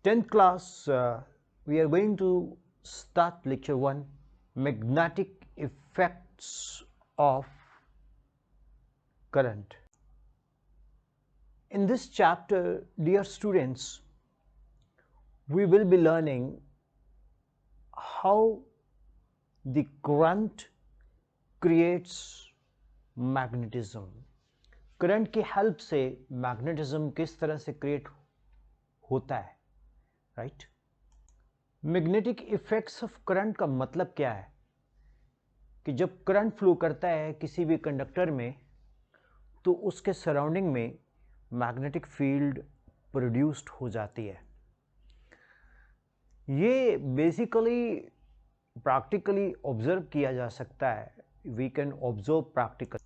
10th class, we are going to start lecture 1, magnetic effects of current. In this chapter, dear students, we will be learning how the current creates magnetism. Current की help से magnetism किस तरह से create होता है, right? Magnetic effects of current का मतलब क्या है कि जब करंट फ्लो करता है किसी भी कंडक्टर में तो उसके सराउंडिंग में मैग्नेटिक फील्ड प्रोड्यूस्ड हो जाती है. ये बेसिकली प्रैक्टिकली ऑब्जर्व किया जा सकता है. We can observe practically.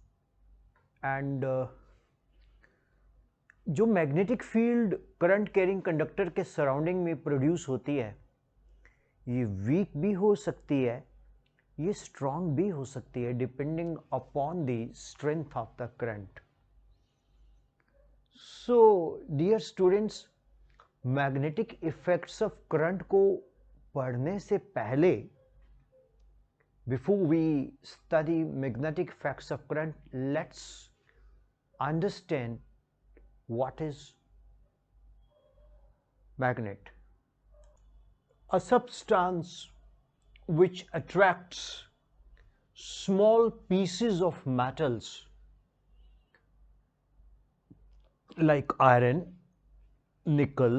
And जो magnetic field current carrying conductor के सराउंडिंग में प्रोड्यूस होती है, ये वीक भी हो सकती है, ये स्ट्रांग भी हो सकती है, depending upon the strength of the current. So dear students, magnetic effects of current को पढ़ने से पहले, before we study magnetic effects of current, let's understand what is magnet. A substance which attracts small pieces of metals like iron, nickel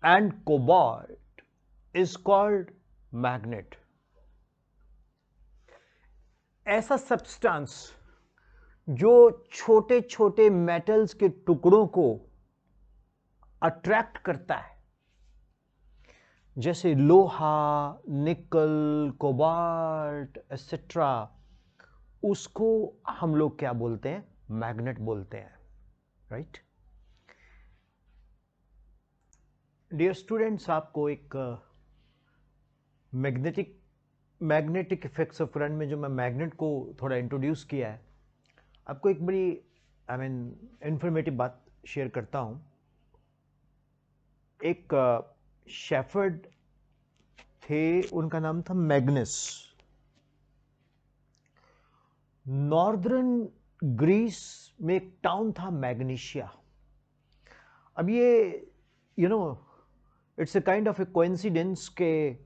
and cobalt is called magnet. ऐसा substance जो छोटे छोटे metals के टुकड़ों को अट्रैक्ट करता है, जैसे लोहा, निकल, कोबाल्ट एक्सेट्रा, उसको हम लोग क्या बोलते हैं? मैग्नेट बोलते हैं, राइट? डियर स्टूडेंट्स, आपको एक मैग्नेटिक इफेक्ट्स ऑफ करंट में जो मैं मैग्नेट को थोड़ा इंट्रोड्यूस किया है, आपको एक बड़ी इंफॉर्मेटिव बात शेयर करता हूं. एक शेफर्ड थे, उनका नाम था मैग्नस. नॉर्दर्न ग्रीस में एक टाउन था मैग्नीशिया. अब ये it's a kind of A coincidence के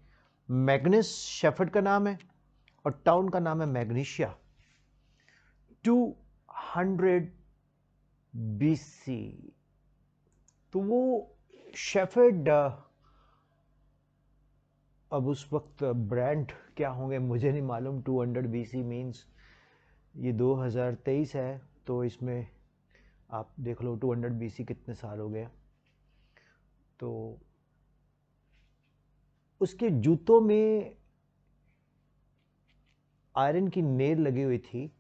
मैग्नस शेफर्ड का नाम है और टाउन का नाम है मैग्नीशिया. 200 BC. तो वो शेफर्ड, अब उस वक्त ब्रांड क्या होंगे मुझे नहीं मालूम. 200 BC मीन्स ये 2023 है, तो इसमें आप देख लो 200 BC कितने साल हो गए. तो उसके जूतों में आयरन की नेल लगी हुई थी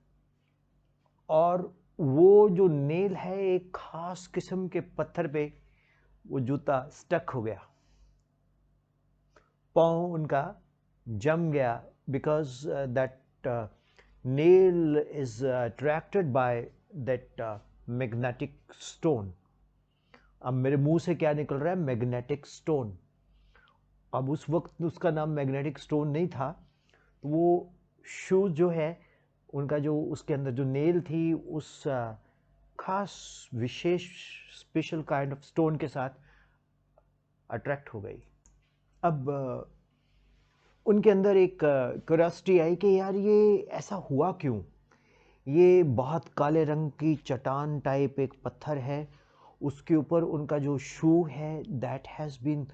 और वो जो नेल है एक खास किस्म के पत्थर पे वो जूता स्टक हो गया, पाँव उनका जम गया, because that nail is attracted by that magnetic stone. अब मेरे मुंह से क्या निकल रहा है? Magnetic stone. अब उस वक्त उसका नाम मैग्नेटिक स्टोन नहीं था, तो वो शूज जो है उनका, जो उसके अंदर जो नेल थी उस खास विशेष स्पेशल काइंड ऑफ स्टोन के साथ अट्रैक्ट हो गई. अब उनके अंदर एक क्यूरियोसिटी आई कि यार ये ऐसा हुआ क्यों? ये बहुत काले रंग की चट्टान टाइप एक पत्थर है, उसके ऊपर उनका जो शू है दैट हैज़ बीन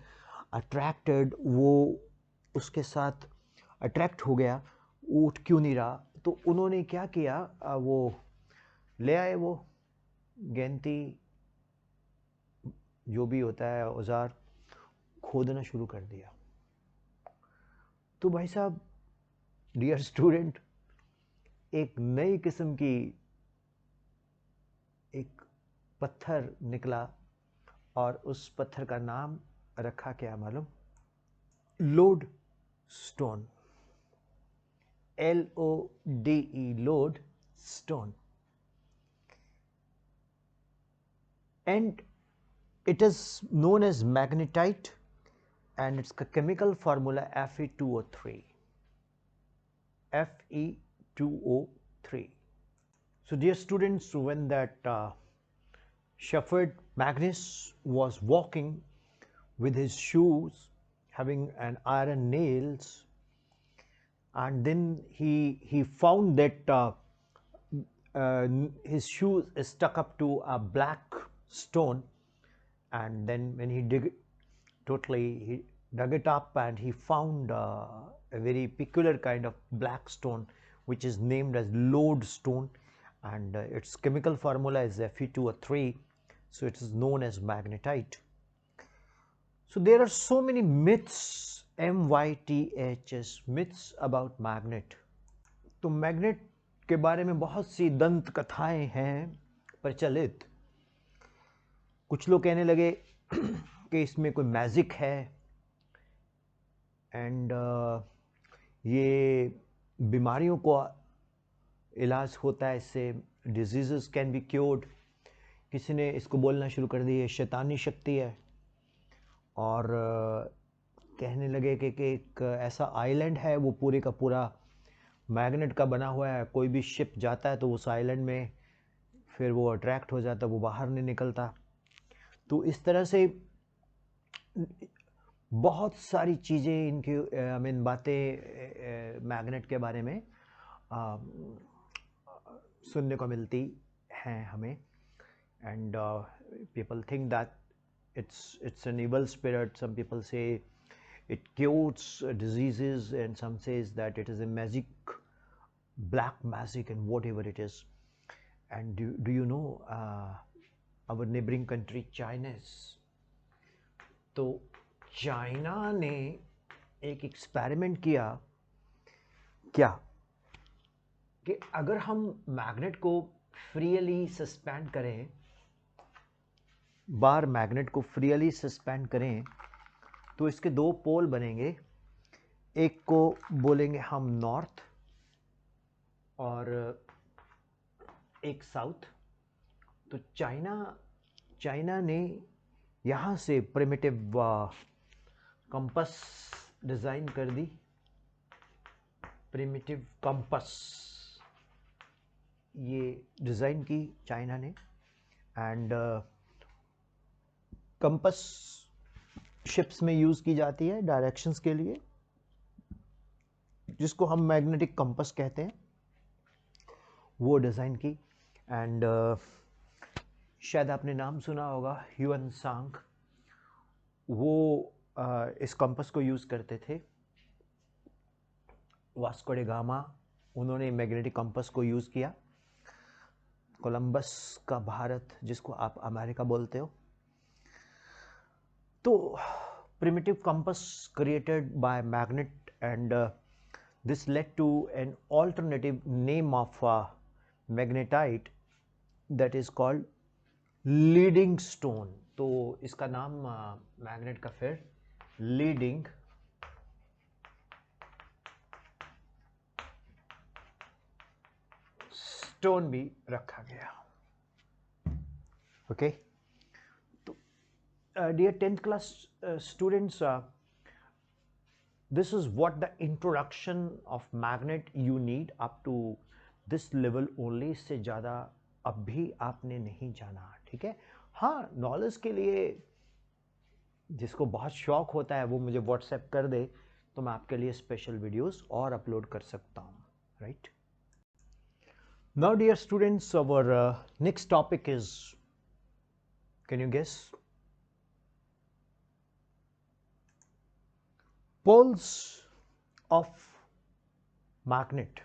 अट्रैक्टेड, वो उसके साथ अट्रैक्ट हो गया, उठ क्यों नहीं रहा? तो उन्होंने क्या किया, वो ले आए वो गेंती जो भी होता है औजार, खोदना शुरू कर दिया. तो भाई साहब, डियर स्टूडेंट, एक नई किस्म की एक पत्थर निकला और उस पत्थर का नाम रखा क्या मालूम? Load stone. LODE, load stone. And It is known as magnetite and its chemical formula Fe2O3. Fe2O3. So dear students, when that shepherd Magnus was walking with his shoes having an iron nails, and then he found that his shoes is stuck up to a black stone, and then when he he dug it up and he found a very peculiar kind of black stone which is named as lodestone, and its chemical formula is Fe2O3, so it is known as magnetite. So there are so many myths, MYTHS, myths about magnet. तो magnet के बारे में बहुत सी दंत कथाएं हैं प्रचलित. कुछ लोग कहने लगे कि इसमें कोई मैजिक है एंड ये बीमारियों को इलाज होता है, इससे डिजीज़ेस कैन बी क्योर्ड. किसी ने इसको बोलना शुरू कर दिया शैतानी शक्ति है, और कहने लगे कि एक ऐसा आइलैंड है वो पूरे का पूरा मैग्नेट का बना हुआ है, कोई भी शिप जाता है तो उस आइलैंड में फिर वो अट्रैक्ट हो जाता, वो बाहर नहीं निकलता. तो इस तरह से बहुत सारी चीज़ें इनकी बातें मैग्नेट के बारे में सुनने को मिलती हैं हमें. And people think that it's an evil spirit. Some people say it cures diseases, and some says that it is a magic, black magic, and whatever it is. And do you know our neighboring country China is? तो China ने एक experiment किया क्या कि अगर हम magnet को freely suspend करें, बार मैग्नेट को फ्रीली सस्पेंड करें, तो इसके दो पोल बनेंगे. एक को बोलेंगे हम नॉर्थ और एक साउथ. तो चाइना ने यहाँ से प्रिमिटिव कंपास डिज़ाइन कर दी. प्रिमिटिव कंपास ये डिज़ाइन की चाइना ने. एंड कंपास शिप्स में यूज़ की जाती है डायरेक्शंस के लिए, जिसको हम मैग्नेटिक कंपास कहते हैं, वो डिज़ाइन की. एंड शायद आपने नाम सुना होगा ह्यूएन सांग. वो इस कंपास को यूज़ करते थे. वास्को डे गामा, उन्होंने मैग्नेटिक कंपास को यूज़ किया. कोलंबस का भारत, जिसको आप अमेरिका बोलते हो. तो primitive compass created by magnet, and this led to an alternative name of magnetite that is called leading stone. तो इसका नाम मैग्नेट का फिर लीडिंग स्टोन भी रखा गया. Okay. Dear 10th class students, this is what the introduction of magnet you need up to this level only. इससे ज़्यादा अब भी आपने नहीं जाना. ठीक है. हाँ, नॉलेज के लिए जिसको बहुत शौक होता है वो मुझे व्हाट्सएप कर दे, तो मैं आपके लिए स्पेशल वीडियोस और अपलोड कर सकता हूँ. Right. Now dear students, our next topic is, can you guess? Poles of magnet.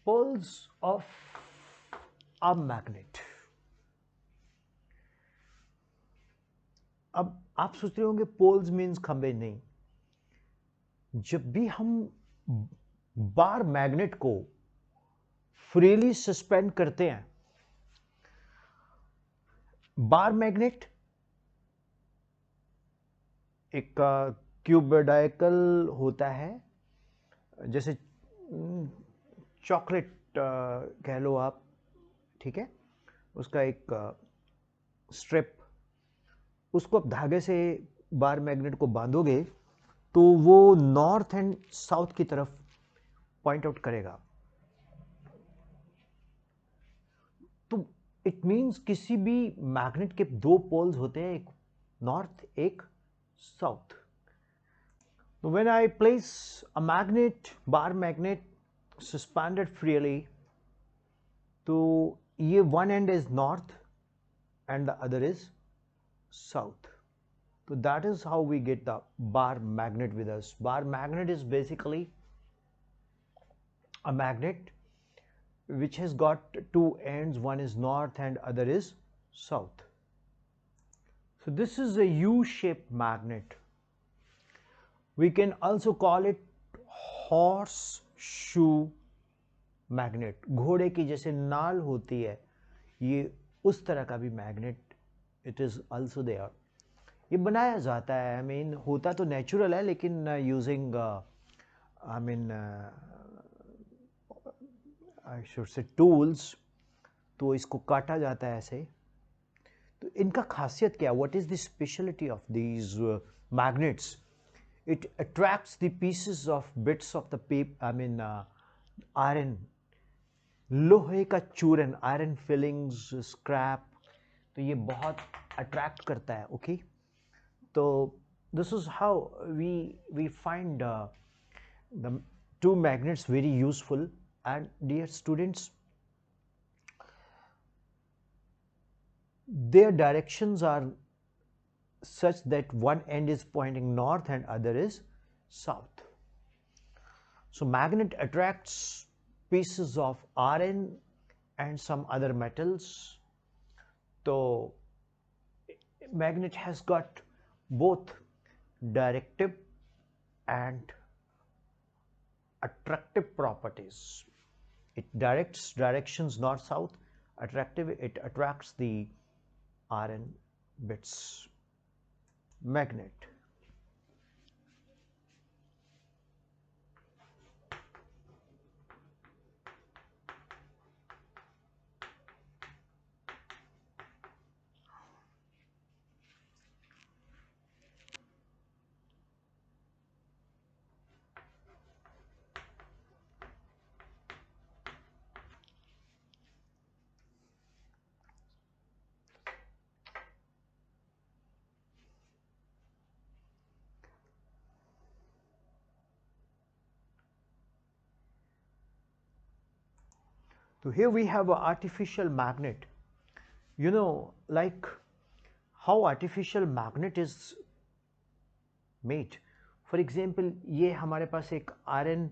Poles of a magnet. अब आप सोच रहे होंगे पोल्स मीन्स खंबे. नहीं. जब भी हम बार मैग्नेट को फ्रीली सस्पेंड करते हैं, बार मैग्नेट एक क्यूबोइडल होता है, जैसे चॉकलेट कह लो आप. ठीक है. उसका एक स्ट्रिप, उसको आप धागे से बार मैग्नेट को बांधोगे तो वो नॉर्थ एंड साउथ की तरफ पॉइंट आउट करेगा। तो इट मीन्स किसी भी मैग्नेट के दो पोल्स होते हैं, एक नॉर्थ एक साउथ। तो when I place a magnet, bar magnet suspended freely, तो ये one and is north and the other is south. So that is how we get the bar magnet with us. Bar magnet is basically a magnet which has got two ends, one is north and other is south. So this is a U-shaped magnet. We can also call it horseshoe magnet. घोड़े की जैसे नाल होती है, ये उस तरह का भी magnet it is also there. ये बनाया जाता है, आई मीन होता तो नेचुरल है, लेकिन using I mean I should say tools, तो इसको काटा जाता है ऐसे। तो इनका खासियत क्या है, what is the speciality of these magnets? It attracts the pieces of bits of the paper, I mean iron, लोहे का चूरन, आयरन फिलिंग्स, स्क्रैप, तो ये बहुत अट्रैक्ट करता है। ओके, तो this is how we find the two magnets very useful. And dear students, their directions are such that one end is pointing north and other is south. So magnet attracts pieces of iron and some other metals. So magnet has got both directive and attractive properties. It directs directions north south. Attractive, it attracts the iron bits. Magnet. So here we have an artificial magnet. You know, like how artificial magnet is made. For example, ये हमारे पास एक iron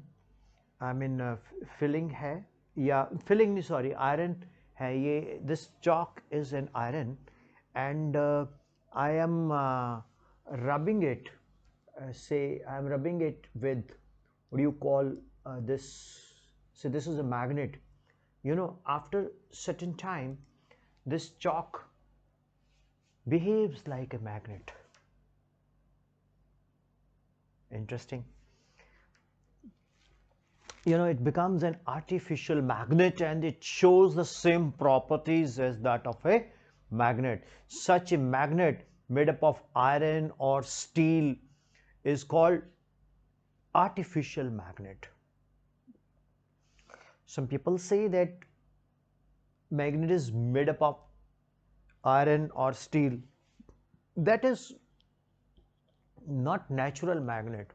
I mean filling है, या filling नहीं, sorry, iron है ये। This chalk is an iron and I am rubbing it, say I am rubbing it with, what do you call this, so this is a magnet. You know, after certain time this chalk behaves like a magnet. Interesting. You know, it becomes an artificial magnet and it shows the same properties as that of a magnet. Such a magnet made up of iron or steel is called artificial magnet. Some people say that magnet is made up of iron or steel. That is not natural magnet,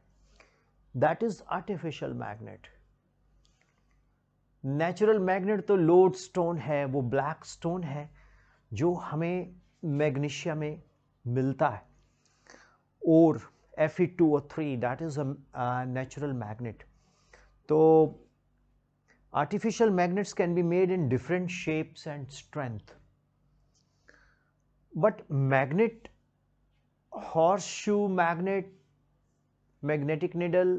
that is artificial magnet. Natural magnet तो load stone है, वो black stone है जो हमें magnesia में मिलता है, और Fe2O3, that is a natural magnet. तो artificial magnets can be made in different shapes and strength, but magnet, horseshoe magnet, magnetic needle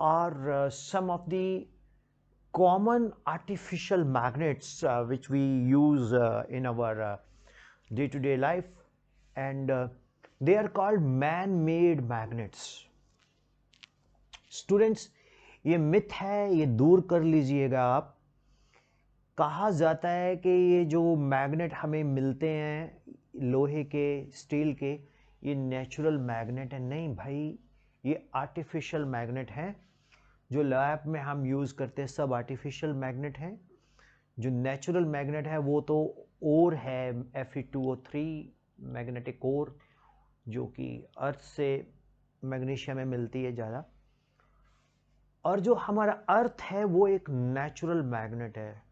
are some of the common artificial magnets which we use in our day-to-day life, and they are called man-made magnets. Students, ये myth है, ये दूर कर लीजिएगा आप. कहा जाता है कि ये जो मैग्नेट हमें मिलते हैं लोहे के, स्टील के, ये नेचुरल मैग्नेट है। नहीं भाई, ये आर्टिफिशियल मैग्नेट हैं। जो लैब में हम यूज़ करते हैं सब आर्टिफिशियल मैग्नेट हैं। जो नेचुरल मैग्नेट है वो तो ओर है, Fe2O3 मैग्नेटिक ओर, जो कि अर्थ से मैग्नीशियम में मिलती है ज़्यादा। और जो हमारा अर्थ है वो एक नेचुरल मैग्नेट है।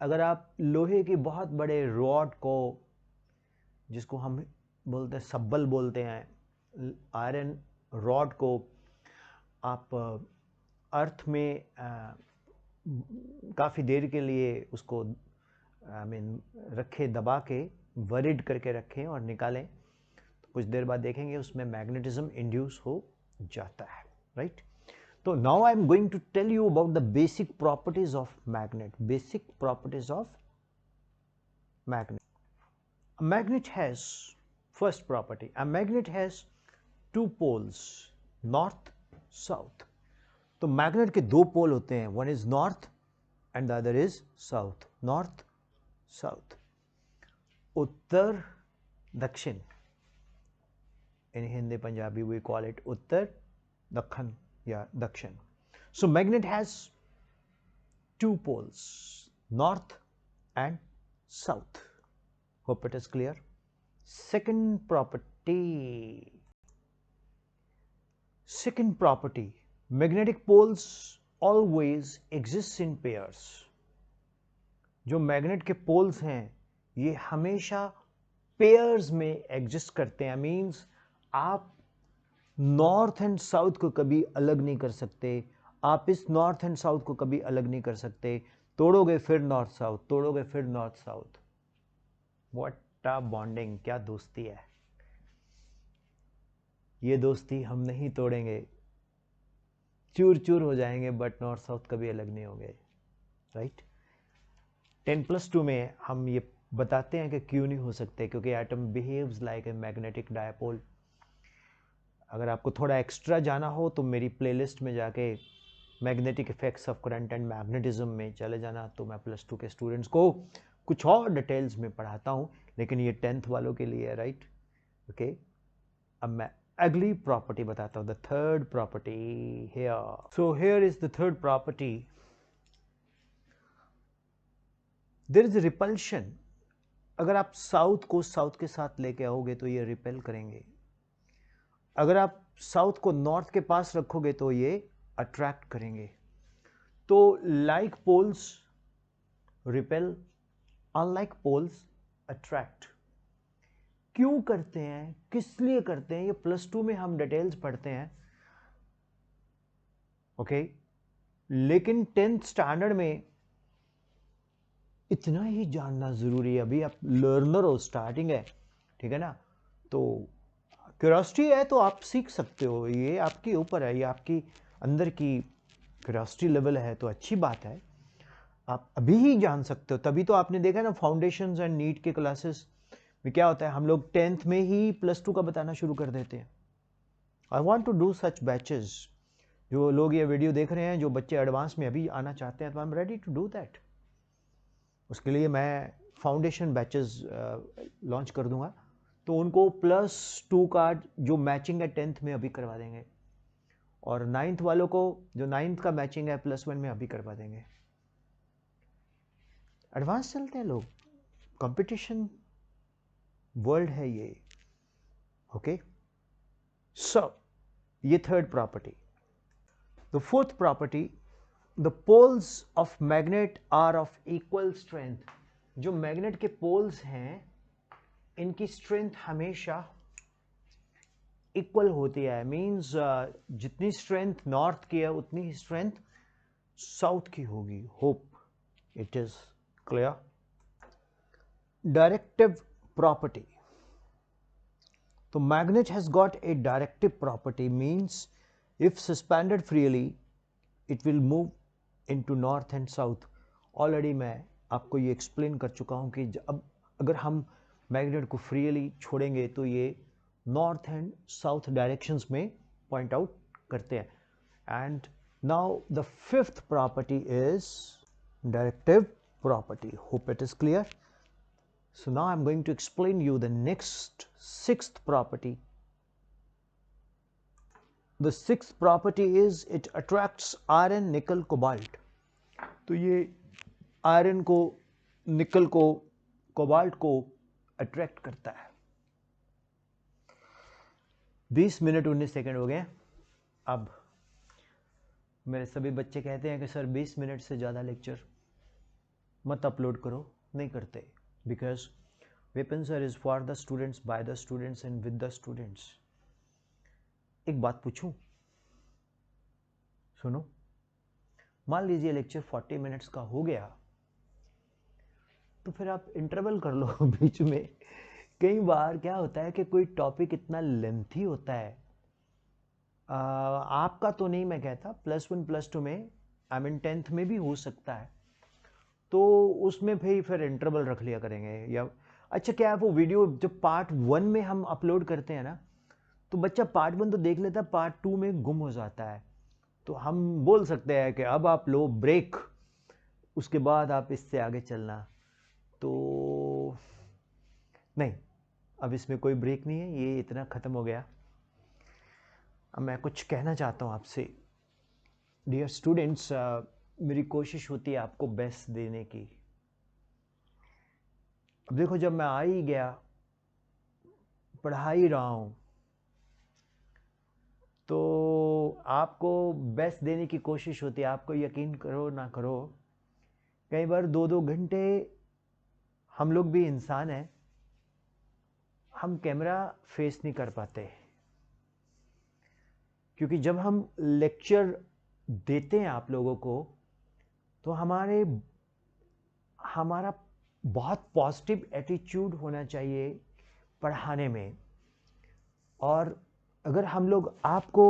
अगर आप लोहे के बहुत बड़े रॉड को, जिसको हम बोलते हैं सब्बल बोलते हैं, आयरन रॉड को आप अर्थ में काफ़ी देर के लिए उसको रखें, दबा के वरिड करके रखें और निकालें, तो कुछ देर बाद देखेंगे उसमें मैग्नेटिज्म इंड्यूस हो जाता है, right. So now I am going to tell you about the basic properties of magnet. Basic properties of magnet. A magnet has, first property, a magnet has two poles, north, south. तो magnet के दो पोल होते हैं, one is north and the other is south. North, south. उत्तर, दक्षिण. In Hindi, Punjabi we call it उत्तर, दक्षिण. Yeah, dakshin. So magnet has two poles, north and south. Hope it is clear. Second property. Magnetic poles always exist in pairs. जो magnet के poles हैं ये हमेशा pairs में exist करते हैं। Means आप नॉर्थ एंड साउथ को कभी अलग नहीं कर सकते। आप इस नॉर्थ एंड साउथ को कभी अलग नहीं कर सकते। तोड़ोगे फिर नॉर्थ साउथ, तोड़ोगे फिर north south. What a bonding, क्या दोस्ती है। ये दोस्ती हम नहीं तोड़ेंगे, चूर चूर हो जाएंगे, बट नॉर्थ साउथ कभी अलग नहीं होंगे, राइट। 10+2 में हम ये बताते हैं कि क्यों नहीं हो सकते, क्योंकि atom behaves like a magnetic dipole. अगर आपको थोड़ा एक्स्ट्रा जाना हो तो मेरी प्लेलिस्ट में जाके magnetic effects of current and magnetism में चले जाना, तो मैं +2 के स्टूडेंट्स को कुछ और डिटेल्स में पढ़ाता हूँ, लेकिन ये 10th वालों के लिए है, राइट। ओके, अब मैं अगली प्रॉपर्टी बताता हूँ, the third property here. So here is the third property, there is repulsion. अगर आप साउथ को साउथ के साथ लेके आओगे तो ये रिपेल करेंगे। अगर आप साउथ को नॉर्थ के पास रखोगे तो ये अट्रैक्ट करेंगे। तो like poles repel, unlike poles attract. क्यों करते हैं, किस लिए करते हैं, ये +2 में हम डिटेल्स पढ़ते हैं, ओके। लेकिन 10th स्टैंडर्ड में इतना ही जानना जरूरी है। अभी आप लर्नर हो, स्टार्टिंग है, ठीक है ना। तो क्यूरियोसिटी है तो आप सीख सकते हो, ये आपके ऊपर है, ये आपकी अंदर की क्यूरियोसिटी लेवल है तो अच्छी बात है, आप अभी ही जान सकते हो। तभी तो आपने देखा ना फाउंडेशंस एंड नीट के क्लासेस में क्या होता है, हम लोग 10th में ही +2 का बताना शुरू कर देते हैं। I want to do such batches. जो लोग ये वीडियो देख रहे हैं, जो बच्चे एडवांस में अभी आना चाहते हैं, तो I am ready to do that. उसके लिए मैं फाउंडेशन बैचेस लॉन्च कर दूंगा, तो उनको +2 का जो मैचिंग है 10th में अभी करवा देंगे, और 9th वालों को जो 9th का मैचिंग है +1 में अभी करवा देंगे। एडवांस चलते हैं लोग, कंपटीशन वर्ल्ड है ये, ओके। सो ये third property. The fourth property, the poles of magnet are of equal strength. जो मैग्नेट के पोल्स हैं इनकी स्ट्रेंथ हमेशा इक्वल होती है। मींस जितनी स्ट्रेंथ नॉर्थ की है उतनी ही स्ट्रेंथ साउथ की होगी। Hope it is clear. Directive property, तो magnet has got a directive property, means if suspended freely it will move into north and south. Already मैं आपको ये एक्सप्लेन कर चुका हूं कि अब अगर हम मैग्नेट को फ्रीली छोड़ेंगे तो ये नॉर्थ एंड साउथ डायरेक्शंस में पॉइंट आउट करते हैं। And now the fifth property is Directive property. Hope it is clear. So now I'm going to explain you the next sixth property. The sixth property is it attracts iron, nickel, cobalt. तो ये iron को, निकल को, cobalt को attract करता है। 20 minute 19 second हो गए। अब मेरे सभी बच्चे कहते हैं कि सर 20 मिनट से ज़्यादा लेक्चर मत अपलोड करो, नहीं करते, because weapon sir is for the students, by the students and with the students. एक बात पूछूं, सुनो। मान लीजिए लेक्चर 40 मिनट्स का हो गया, तो फिर आप इंटरवल कर लो बीच में। कई बार क्या होता है कि कोई टॉपिक इतना लेंथी होता है, आपका तो नहीं मैं कहता, +1 +2 में, आई मीन 10th में भी हो सकता है, तो उसमें फिर इंटरवल रख लिया करेंगे। या अच्छा क्या है, वो वीडियो जब पार्ट 1 में हम अपलोड करते हैं ना, तो बच्चा पार्ट 1 तो देख लेता है, पार्ट 2 में गुम हो जाता है। तो हम बोल सकते हैं कि अब आप लो ब्रेक, उसके बाद आप इससे आगे चलना। तो नहीं, अब इसमें कोई ब्रेक नहीं है, ये इतना ख़त्म हो गया। अब मैं कुछ कहना चाहता हूँ आपसे। डियर स्टूडेंट्स, मेरी कोशिश होती है आपको बेस्ट देने की। अब देखो, जब मैं आ ही गया, पढ़ा ही रहा हूँ, तो आपको बेस्ट देने की कोशिश होती है। आपको यकीन करो ना करो, कई बार 2-2 घंटे, हम लोग भी इंसान हैं, हम कैमरा फेस नहीं कर पाते, क्योंकि जब हम लेक्चर देते हैं आप लोगों को, तो हमारा बहुत पॉजिटिव एटीट्यूड होना चाहिए पढ़ाने में। और अगर हम लोग आपको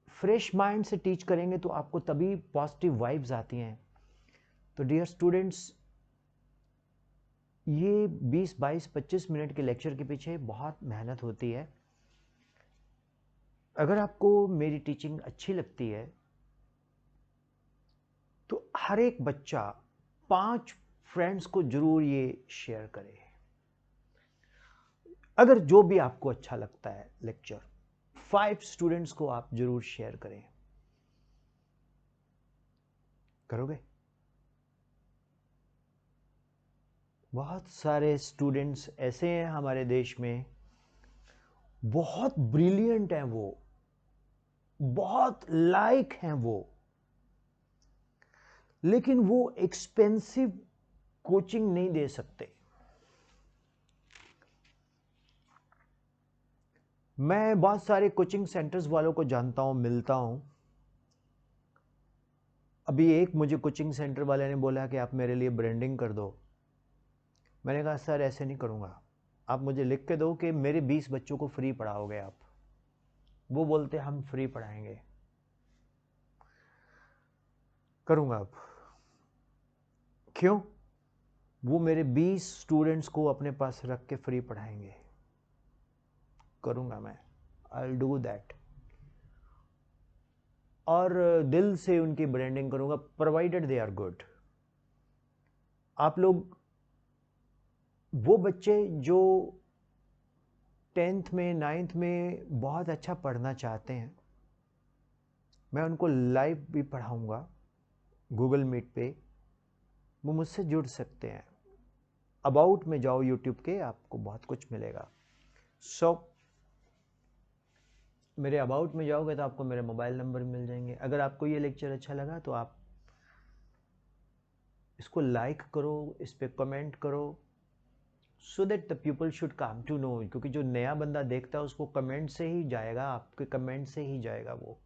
फ्रेश माइंड से टीच करेंगे, तो आपको तभी पॉजिटिव वाइब्स आती हैं। तो डियर स्टूडेंट्स, ये 20, 22, 25 मिनट के लेक्चर के पीछे बहुत मेहनत होती है। अगर आपको मेरी टीचिंग अच्छी लगती है, तो हर एक बच्चा 5 फ्रेंड्स को जरूर ये शेयर करे। अगर जो भी आपको अच्छा लगता है लेक्चर, 5 स्टूडेंट्स को आप जरूर शेयर करें। करोगे? बहुत सारे स्टूडेंट्स ऐसे हैं हमारे देश में, बहुत ब्रिलियंट हैं वो, बहुत लायक हैं वो, लेकिन वो एक्सपेंसिव कोचिंग नहीं दे सकते। मैं बहुत सारे कोचिंग सेंटर्स वालों को जानता हूं, मिलता हूं। अभी एक मुझे कोचिंग सेंटर वाले ने बोला कि आप मेरे लिए ब्रांडिंग कर दो। मैंने कहा सर ऐसे नहीं करूंगा, आप मुझे लिख के दो कि मेरे 20 बच्चों को फ्री पढ़ाओगे आप। वो बोलते हम फ्री पढ़ाएंगे। करूंगा अब। क्यों? वो मेरे 20 स्टूडेंट्स को अपने पास रख के फ्री पढ़ाएंगे। करूंगा मैं, आई विल डू दैट। और दिल से उनकी ब्रांडिंग करूंगा, प्रोवाइडेड दे आर गुड। आप लोग, वो बच्चे जो 10th में 9th में बहुत अच्छा पढ़ना चाहते हैं, मैं उनको लाइव भी पढ़ाऊंगा गूगल मीट पे। वो मुझसे जुड़ सकते हैं। अबाउट में जाओ यूट्यूब के, आपको बहुत कुछ मिलेगा। मेरे अबाउट में जाओगे तो आपको मेरे मोबाइल नंबर मिल जाएंगे। अगर आपको ये लेक्चर अच्छा लगा तो आप इसको लाइक करो, इस पर कमेंट करो, so that the people should come to know. क्योंकि जो नया बंदा देखता है उसको कमेंट से ही जाएगा, आपके कमेंट से ही जाएगा वो।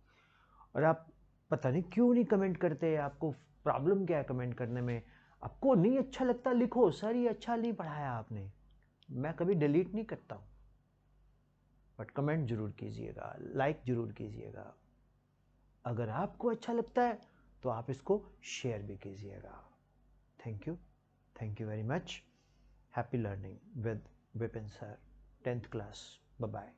और आप पता नहीं क्यों नहीं कमेंट करते, आपको प्रॉब्लम क्या है कमेंट करने में? आपको नहीं अच्छा लगता, लिखो सर ये अच्छा नहीं पढ़ाया आपने, मैं कभी डिलीट नहीं करता हूँ। बट कमेंट जरूर कीजिएगा, लाइक जरूर कीजिएगा। अगर आपको अच्छा लगता है तो आप इसको शेयर भी कीजिएगा। Thank you very much. Happy learning with Vipin sir, 10th class. Bye bye.